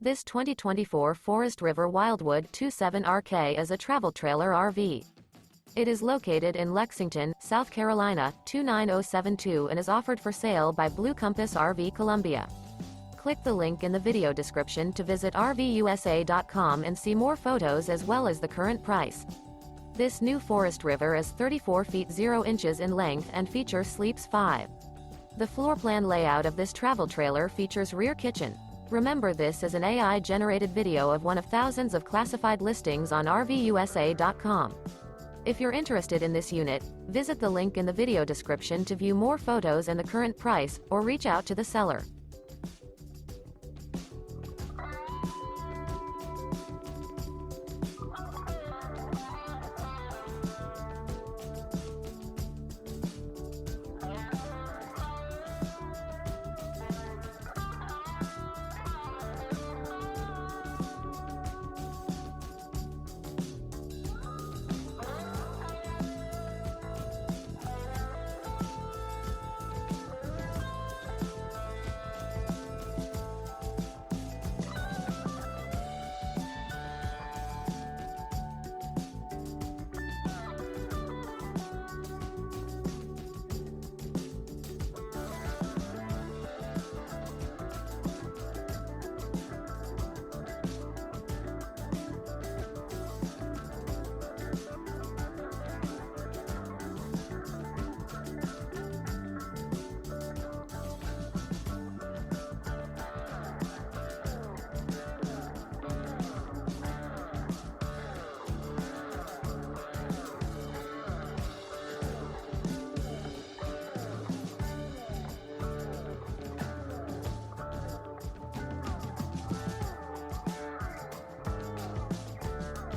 This 2024 Forest River Wildwood 27RK is a travel trailer RV. It is located in Lexington, South Carolina, 29072 and is offered for sale by Blue Compass RV Columbia. Click the link in the video description to visit RVUSA.com and see more photos as well as the current price. This new Forest River is 34 feet 0 inches in length and features sleeps 5. The floor plan layout of this travel trailer features rear kitchen. Remember, this is an AI-generated video of one of thousands of classified listings on RVUSA.com. If you're interested in this unit, visit the link in the video description to view more photos and the current price, or reach out to the seller.